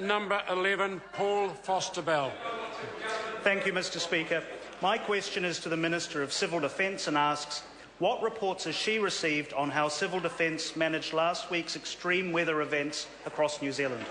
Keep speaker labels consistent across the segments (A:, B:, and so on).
A: number 11, Paul Foster-Bell.
B: Thank you, Mr Speaker. My question is to the Minister of Civil Defence and asks, what reports has she received on how Civil Defence managed last week's extreme weather events across New Zealand?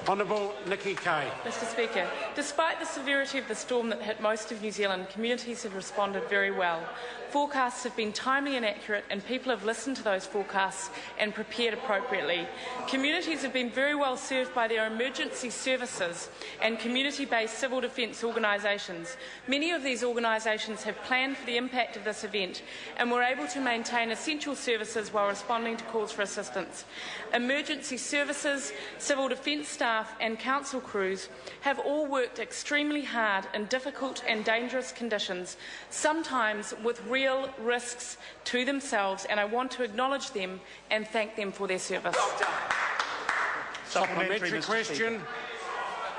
A: Honourable Nikki Kay.
C: Mr Speaker, despite the severity of the storm that hit most of New Zealand, communities have responded very well. Forecasts have been timely and accurate, and people have listened to those forecasts and prepared appropriately. Communities have been very well served by their emergency services and community-based civil defence organisations. Many of these organisations have planned for the impact of this event and were able to maintain essential services while responding to calls for assistance. Emergency services, civil defence staff and council crews have all worked extremely hard in difficult and dangerous conditions, sometimes with real risks to themselves, and I want to acknowledge them and thank them for their service.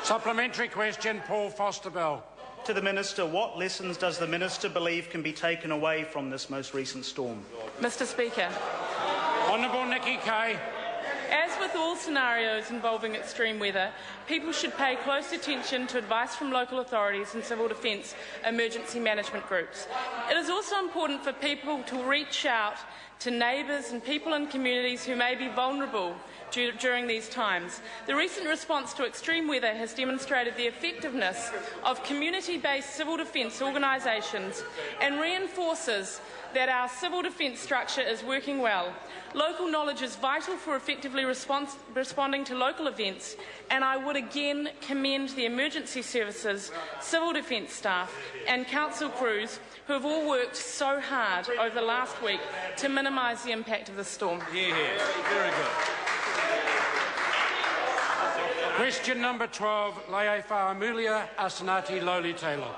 A: Supplementary question, Paul Foster-Bell.
B: To the Minister, what lessons does the Minister believe can be taken away from this most recent storm?
C: Mr Speaker.
A: Honourable Nikki Kay.
C: As with all scenarios involving extreme weather, people should pay close attention to advice from local authorities and civil defence emergency management groups. It is also important for people to reach out to neighbours and people in communities who may be vulnerable during these times. The recent response to extreme weather has demonstrated the effectiveness of community-based civil defence organisations and reinforces that our civil defence structure is working well. Local knowledge is vital for effectively responding to local events, and I would again commend the emergency services, civil defence staff and council crews who have all worked so hard over the last week to minimise the impact of the storm.
D: Yeah, very good.
A: Question number 12, Leifauamulia Asanati Loli Taylor.